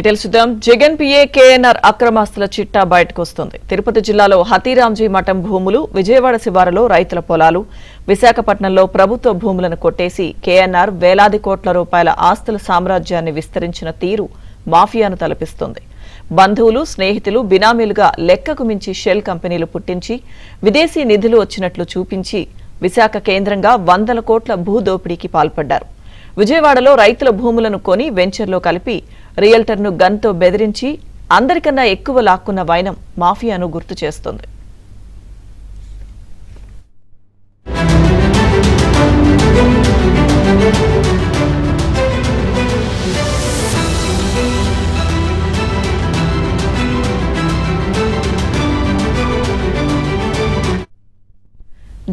Details చూద్దాం. Jagan PA KNR అక్రమాస్తుల చిట్టా బయటకు వస్తుంది. తిరుపతి జిల్లాలో హతీరాంజీ మఠం భూములు, విజయవాడ శివారులో రైతుల పొలాలు, విశాఖపట్నంలో ప్రభుత్వ భూములను కొట్టేసి కేఎన్ఆర్ వేలాది కోట్ల రూపాయల ఆస్తుల సామ్రాజ్యాన్ని విస్తరించిన తీరు మాఫియాను తలపిస్తుంది. బంధువులు, స్నేహితులు, బినామీలుగా లెక్కకు మించి షెల్ కంపెనీలు పుట్టించి విదేశీ నిధులు వచ్చినట్లు చూపించి విశాఖ కేంద్రంగా వందల కోట్ల భూదోపిడీకి పాల్పడ్డారు. విజయవాడలో రైతుల భూములను కొని వెంచర్లో కలిపి రియల్టర్ను గన్తో బెదిరించి అందరికన్నా ఎక్కువ లాక్కున్న వైనం మాఫియాను గుర్తు చేస్తుంది.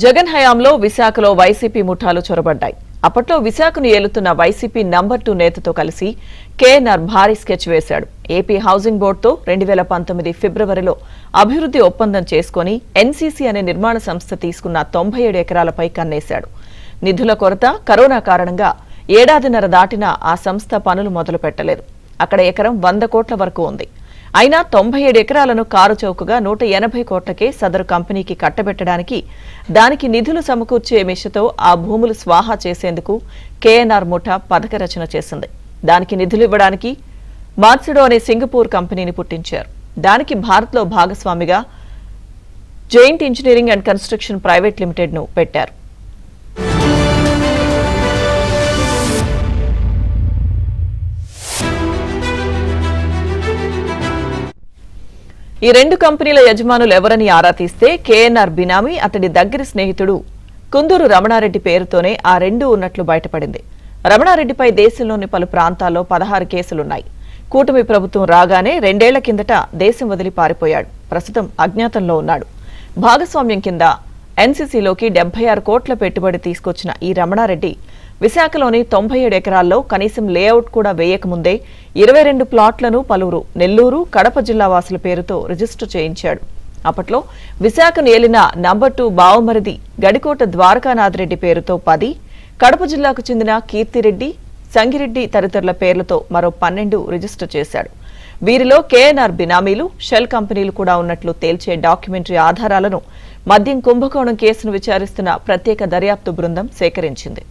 జగన్ హయాంలో విశాఖలో వైసీపీ ముఠాలు చొరబడ్డాయి. అప్పట్లో విశాఖను ఏలుతున్న వైసీపీ నంబర్ 2 నేతతో కలిసి కేఎన్ఆర్ భారీ స్కెచ్ వేశాడు. ఏపీ హౌసింగ్ బోర్డుతో 2019 ఫిబ్రవరిలో అభివృద్ధి ఒప్పందం చేసుకుని ఎన్సీసీ అనే నిర్మాణ సంస్థ తీసుకున్న 97 ఎకరాలపై కన్నేశాడు. నిధుల కొరత, కరోనా కారణంగా ఏడాదిన్నర దాటినా ఆ సంస్థ పనులు మొదలు పెట్టలేదు. అక్కడ ఎకరం 100 కోట్ల వరకు ఉంది. అయినా 97 ఎకరాలను కారు చౌకగా 180 కోట్లకే సదరు కంపెనీకి కట్టబెట్టడానికి, దానికి నిధులు సమకూర్చే మిషతో ఆ భూములు స్వాహా చేసేందుకు కేఎన్ఆర్ ముఠా పథక రచన చేసింది. దానికి నిధులు ఇవ్వడానికి మార్సిడో అనే సింగపూర్ కంపెనీని పుట్టించారు. దానికి భారత్లో భాగస్వామిగా giant engineering and construction private లిమిటెడ్ను పెట్టారు. ఈ రెండు కంపెనీల యజమానులు ఎవరని ఆరా తీస్తే కేఎన్ఆర్ బినామీ, అతడి దగ్గరి స్నేహితుడు కుందూరు రమణారెడ్డి పేరుతోనే ఆ రెండు ఉన్నట్లు బయటపడింది. రమణారెడ్డిపై దేశంలోని పలు ప్రాంతాల్లో 16 కేసులున్నాయి. కూటమి ప్రభుత్వం రాగానే 2 ఏళ్ల కిందట దేశం వదిలి పారిపోయాడు. ప్రస్తుతం అజ్ఞాతంలో ఉన్నాడు. భాగస్వామ్యం కింద ఎన్సీసీలోకి 76 కోట్ల పెట్టుబడి తీసుకొచ్చిన ఈ రమణారెడ్డి విశాఖలోని 97 ఎకరాల్లో కనీసం లేఅవుట్ కూడా వేయకముందే 22 ప్లాట్లను పలువురు నెల్లూరు, కడప జిల్లా వాసుల పేరుతో రిజిస్టర్ చేయించాడు. అప్పట్లో విశాఖను ఏలిన నంబర్ 2 బావమరిది గడికోట ద్వారకానాథరెడ్డి పేరుతో 10, కడప జిల్లాకు చెందిన కీర్తిరెడ్డి, సంగిరెడ్డి తదితరుల పేర్లతో మరో 12 రిజిస్టర్ చేశాడు. వీరిలో కేఎన్ఆర్ బినామీలు, షెల్ కంపెనీలు కూడా ఉన్నట్లు తేల్చే డాక్యుమెంటరీ ఆధారాలను మద్యం కుంభకోణం కేసును విచారిస్తున్న ప్రత్యేక దర్యాప్తు బృందం సేకరించింది.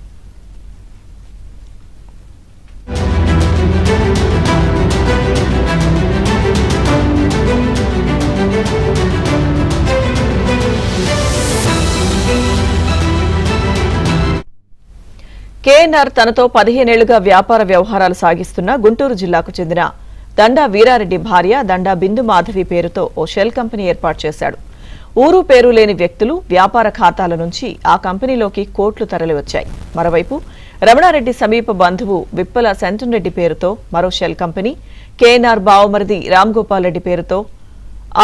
కేఎన్ఆర్ తనతో 15 ఏళ్లుగా వ్యాపార వ్యవహారాలు సాగిస్తున్న గుంటూరు జిల్లాకు చెందిన దండా వీరారెడ్డి భార్య దండా బిందు మాధవి పేరుతో ఓ షెల్ కంపెనీ ఏర్పాటు చేశాడు. ఊరు పేరు లేని వ్యక్తులు, వ్యాపార ఖాతాల నుంచి ఆ కంపెనీలోకి కోట్లు తరలివచ్చాయి. మరోవైపు రమణారెడ్డి సమీప బంధువు విప్పల సెంటన్రెడ్డి పేరుతో మరో షెల్ కంపెనీ, కేఎన్ఆర్ బావమరిది రామ్గోపాల్ రెడ్డి పేరుతో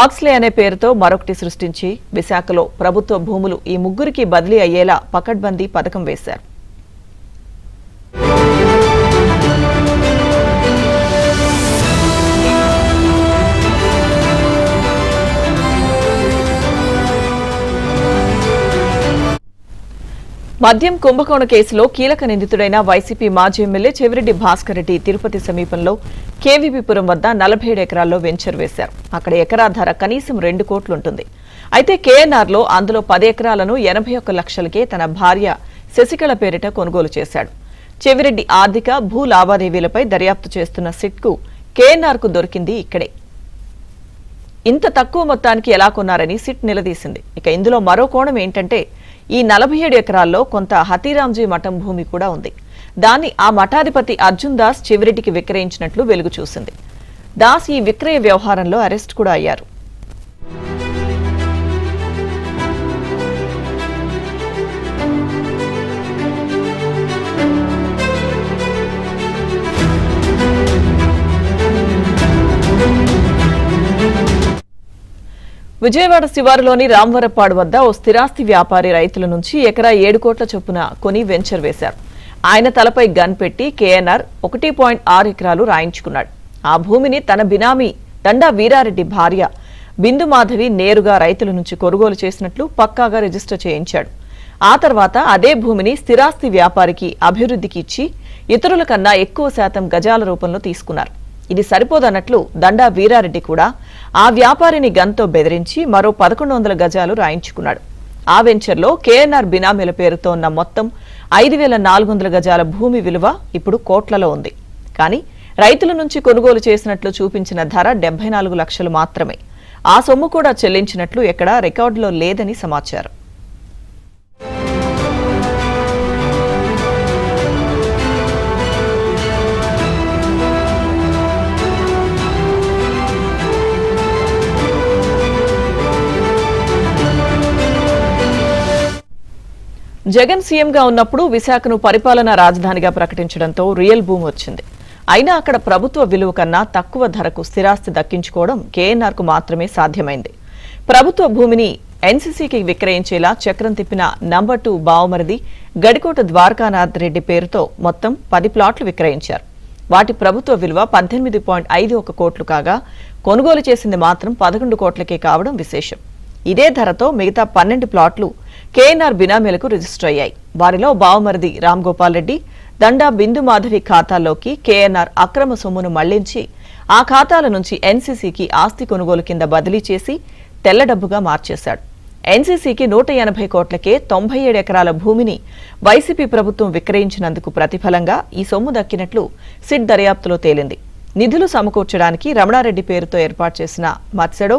ఆక్స్లే అనే పేరుతో మరొకటి సృష్టించి విశాఖలో ప్రభుత్వ భూములు ఈ ముగ్గురికి బదిలీ అయ్యేలా పకడ్బందీ పథకం వేశారు. మద్యం కుంభకోణ కేసులో కీలక నిందితుడైన వైసీపీ మాజీ ఎమ్మెల్యే చెవిరెడ్డి భాస్కర్ రెడ్డి తిరుపతి సమీపంలో కేవీపీపురం వద్ద 47 ఎకరాల్లో వెంచర్ వేశారు. అక్కడ ఎకరా ధర కనీసం 2 కోట్లుంటుంది. అయితే కేఎన్ఆర్లో అందులో 10 ఎకరాలను 81 లక్షలకే తన భార్య శశికళ పేరిట కొనుగోలు చేశాడు. చెవిరెడ్డి ఆర్థిక, భూ లావాదేవీలపై దర్యాప్తు చేస్తున్న సిట్కు కేఎన్ఆర్కు దొరికింది ఇక్కడే. ఇంత తక్కువ మొత్తానికి ఎలా కొన్నారని సిట్ నిలదీసింది. ఇక ఇందులో మరో కోణం ఏంటంటే ఈ 47 ఎకరాల్లో కొంత హతీరాంజీ మఠం భూమి కూడా ఉంది. దాన్ని ఆ మఠాధిపతి అర్జున్ దాస్ చెవిరెడ్డికి విక్రయించినట్లు వెలుగు చూసింది. దాస్ ఈ విక్రయ వ్యవహారంలో అరెస్ట్ కూడా అయ్యారు. విజయవాడ శివారులోని రాంవరపాడు వద్ద ఓ స్థిరాస్తి వ్యాపారి రైతుల నుంచి ఎకరా 7 కోట్ల చొప్పున కొని వెంచర్ వేశారు. ఆయన తలపై గన్ పెట్టి కేఎన్ఆర్ 1.6 ఎకరాలు రాయించుకున్నాడు. ఆ భూమిని తన బినామీ దండా వీరారెడ్డి భార్య బిందు మాధవి నేరుగా రైతుల నుంచి కొనుగోలు చేసినట్లు పక్కాగా రిజిస్టర్ చేయించాడు. ఆ తర్వాత అదే భూమిని స్థిరాస్తి వ్యాపారికి అభివృద్ధికి ఇచ్చి ఇతరుల కన్నా ఎక్కువ శాతం గజాల రూపంలో తీసుకున్నారు. ఇది సరిపోదన్నట్లు దండా వీరారెడ్డి కూడా ఆ వ్యాపారిని గన్తో బెదిరించి మరో 1100 గజాలు రాయించుకున్నాడు. ఆ వెంచర్లో కేఎన్ఆర్ బినామీల పేరుతో ఉన్న మొత్తం 5400 గజాల భూమి విలువ ఇప్పుడు కోట్లలో ఉంది. కానీ రైతుల నుంచి కొనుగోలు చేసినట్లు చూపించిన ధర 74 లక్షలు మాత్రమే. ఆ సొమ్ము కూడా చెల్లించినట్లు ఎక్కడా రికార్డులో లేదని సమాచారం. జగన్ సీఎంగా ఉన్నప్పుడు విశాఖను పరిపాలనా రాజధానిగా ప్రకటించడంతో రియల్ బూమ్ వచ్చింది. అయినా అక్కడ ప్రభుత్వ విలువ కన్నా తక్కువ ధరకు స్థిరాస్తి దక్కించుకోవడం కేఎన్ఆర్కు మాత్రమే సాధ్యమైంది. ప్రభుత్వ భూమిని ఎన్సీసీకి విక్రయించేలా చక్రం తిప్పిన నంబర్ 2 బావమరిది గడికోట ద్వారకానాథ్ రెడ్డి పేరుతో మొత్తం 10 ప్లాట్లు విక్రయించారు. వాటి ప్రభుత్వ విలువ 18.51 కోట్లు కాగా కొనుగోలు చేసింది మాత్రం 11 కోట్లకే కావడం విశేషం. ఇదే ధరతో మిగతా 12 ప్లాట్లు కేఎన్ఆర్ బినామీలకు రిజిస్టర్ అయ్యాయి. వారిలో బావమరిది రామ్ గోపాల్ రెడ్డి, దండా బిందు మాధవి ఖాతాల్లోకి కేఎన్ఆర్ అక్రమ సొమ్మును మళ్లించి ఆ ఖాతాల నుంచి ఎన్సీసీకి ఆస్తి కొనుగోలు కింద బదిలీ చేసి తెల్ల డబ్బుగా మార్చేశాడు. ఎన్సీసీకి 180 కోట్లకే 97 ఎకరాల భూమిని వైసీపీ ప్రభుత్వం విక్రయించినందుకు ప్రతిఫలంగా ఈ సొమ్ము దక్కినట్లు సిట్ దర్యాప్తులో తేలింది. నిధులు సమకూర్చడానికి రమణారెడ్డి పేరుతో ఏర్పాటు చేసిన మర్సెడో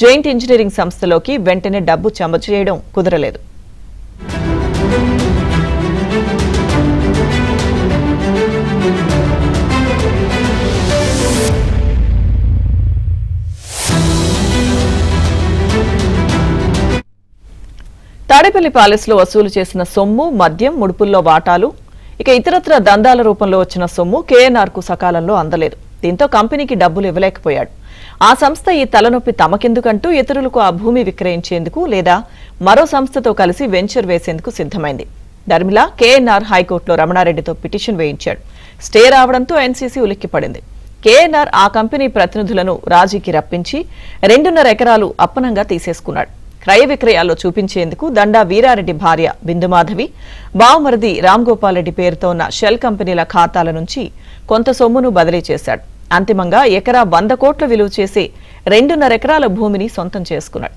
జైంట్ ఇంజనీరింగ్ సంస్థలోకి వెంటనే డబ్బు జమ చేయడం కుదరలేదు. తాడేపల్లి ప్యాలెస్లో వసూలు చేసిన సొమ్ము, మద్యం, ముడుపుల్లో వాటాలు, ఇక ఇతరత్ర దందాల రూపంలో వచ్చిన సొమ్ము కేఎన్ఆర్కు సకాలంలో అందలేదు. దీంతో కంపెనీకి డబ్బులు ఇవ్వలేకపోయాడు. ఆ సంస్థ ఈ తలనొప్పి తమకెందుకంటూ ఇతరులకు ఆ భూమి విక్రయించేందుకు లేదా మరో సంస్థతో కలిసి వెంచర్ వేసేందుకు సిద్ధమైంది. దర్మిలా కేఎన్ఆర్ హైకోర్టులో రమణారెడ్డితో పిటిషన్ వేయించాడు. స్టే రావడంతో ఎన్సీసీ ఉలిక్కిపడింది. కేఎన్ఆర్ ఆ కంపెనీ ప్రతినిధులను రాజీకి రప్పించి 2.5 ఎకరాలు అప్పనంగా తీసేసుకున్నాడు. క్రయ విక్రయాల్లో చూపించేందుకు దండా వీరారెడ్డి భార్య బిందుమాధవి, బావమరిది రామ్ గోపాల్ రెడ్డి పేరుతో ఉన్న షెల్ కంపెనీల ఖాతాల నుంచి కొంత సొమ్మును బదిలీ చేశాడు. అంతిమంగా ఎకరా 100 కోట్ల విలువ చేసి 2.5 ఎకరాల భూమిని సొంతం చేసుకున్నాడు.